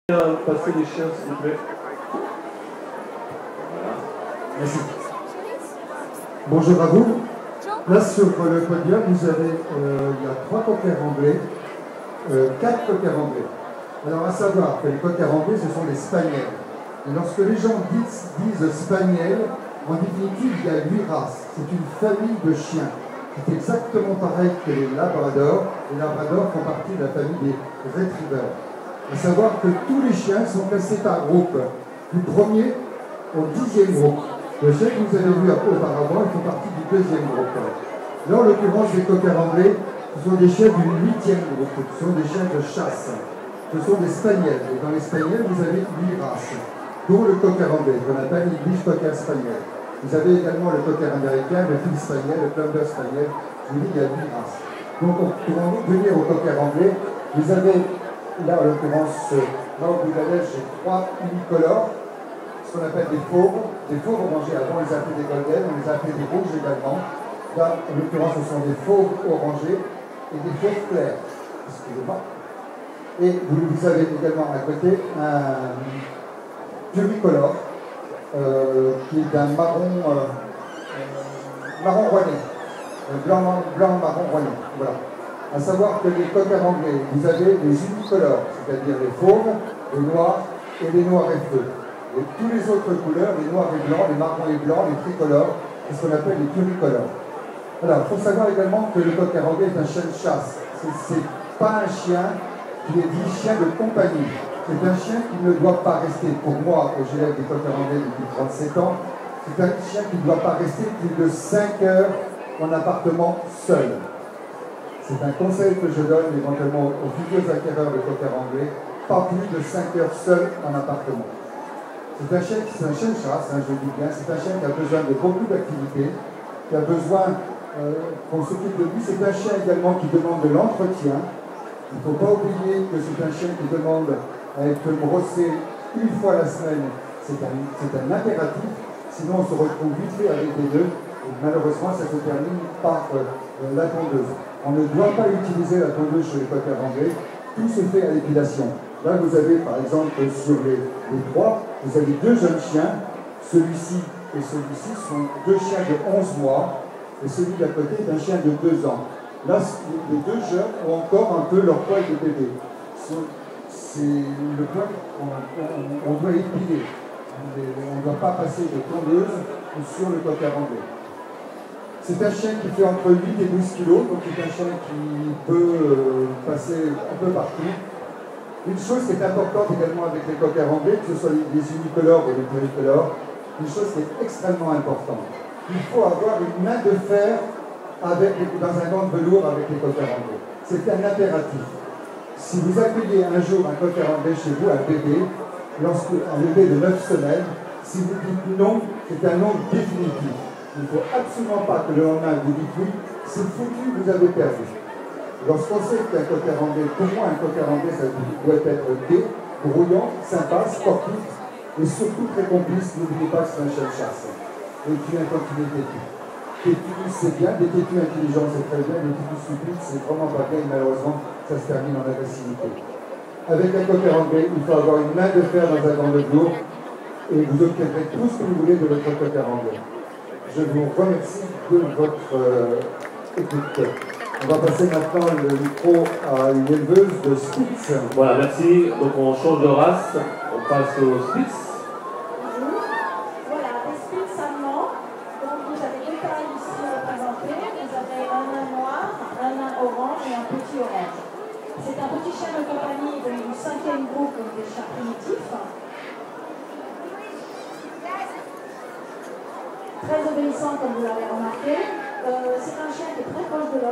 Passer les chiens, s'il vous plaît. Voilà. Merci. Bonjour à vous. Là, sur le podium, vous avez il y a 3 cockers anglais, 4 cockers anglais. Alors, à savoir que les cockers anglais, ce sont des spaniels. Et lorsque les gens disent spaniel, en définitive, il y a 8 races. C'est une famille de chiens. C'est exactement pareil que les labradors. Les labradors font partie de la famille des retrievers. À savoir que tous les chiens sont classés par groupe, du premier au 10e groupe. Le chien que vous avez vu auparavant, ils font partie du 2e groupe. Là, en l'occurrence, les cockers anglais, ce sont des chiens du 8e groupe. Ce sont des chiens de chasse. Ce sont des spaniels. Et dans les spaniels, vous avez 8 races, dont le cocker anglais, qu'on appelle l'English cocker spaniel. Vous avez également le cocker américain, le Phil spaniel, le Clumber spaniel. Je vous dis, il y a 8 races. Donc, pour en venir au cocker anglais, vous avez là, en l'occurrence, là où vous allez, j'ai 3 unicolores, ce qu'on appelle des fauves orangés. Avant, on les appelait des golden, on les appelait des rouges également. Là, en l'occurrence, ce sont des fauves orangés et des fauves clairs. Excusez-moi. Et vous avez également à côté un pluricolore qui est d'un marron roiné. Blanc, marron roiné. Voilà. À savoir que les cockers anglais, vous avez les unicolores, c'est-à-dire les fauves, les noirs et les noirs et feux. Et tous les autres couleurs, les noirs et blancs, les marrons et blancs, les tricolores, c'est ce qu'on appelle les pluricolores. Alors, il faut savoir également que le cocker anglais est un chien de chasse. C'est pas un chien qui est dit chien de compagnie. C'est un chien qui ne doit pas rester, pour moi, que j'élève des cockers anglais depuis 37 ans, c'est un chien qui ne doit pas rester plus de 5 heures en appartement seul. C'est un conseil que je donne éventuellement aux futurs acquéreurs de cocker anglais, pas plus de 5 heures seul en appartement. C'est un chien de chasse, je le dis bien, c'est un chien qui a besoin de beaucoup d'activités, qui a besoin qu'on s'occupe de lui. C'est un chien également qui demande de l'entretien. Il ne faut pas oublier que c'est un chien qui demande à être brossé une fois la semaine. C'est un impératif, sinon on se retrouve vite fait avec des nœuds, et malheureusement ça se termine par la tondeuse. On ne doit pas utiliser la tondeuse chez les cockers anglais, tout se fait à l'épilation. Là, vous avez par exemple sur les 3, vous avez 2 jeunes chiens, celui-ci et celui-ci sont 2 chiens de 11 mois, et celui d'à côté est un chien de 2 ans. Là, les 2 jeunes ont encore un peu leur poil de bébé. C'est le poil qu'on doit épiler. On ne doit pas passer de tondeuse sur le cocker anglais. C'est un chien qui fait entre 8 et 12 kg, donc c'est un chien qui peut passer un peu partout. Une chose qui est importante également avec les cockers anglais, que ce soit les unicolores ou les pluricolores, une chose qui est extrêmement importante. Il faut avoir une main de fer dans un gant de velours avec les cockers anglais. C'est un impératif. Si vous accueillez un jour un cocker anglais chez vous, un bébé, un bébé de 9 semaines, si vous dites non, c'est un non définitif. Il ne faut absolument pas que le lendemain vous dites oui, c'est foutu, vous avez perdu. Lorsqu'on sait qu'un cocker anglais, pour moi un cocker anglais, ça doit être gai, brouillant, sympa, sportif, et surtout très complice. N'oubliez pas que c'est un chien de chasse. Et puis quand il est têtu. Têtu, c'est bien, des têtus intelligents, c'est très bien, des têtus stupides, c'est vraiment pas bien, et malheureusement, ça se termine en agressivité. Avec un cocker anglais, il faut avoir une main de fer dans un gant de velours, et vous obtiendrez tout ce que vous voulez de votre cocker anglais. Je vous remercie de votre écoute. On va passer maintenant le micro à une éleveuse de Spitz. Voilà, merci. Donc on change de race, on passe au Spitz. Bonjour. Voilà, des Spitz allemands. Donc vous avez 2 tailles ici représentées. Vous avez un nain noir, un nain orange et un petit orange. C'est un petit chien de compagnie du 5e groupe des chiens primitifs. Très obéissant comme vous l'avez remarqué. C'est un chien qui est très proche de l'homme.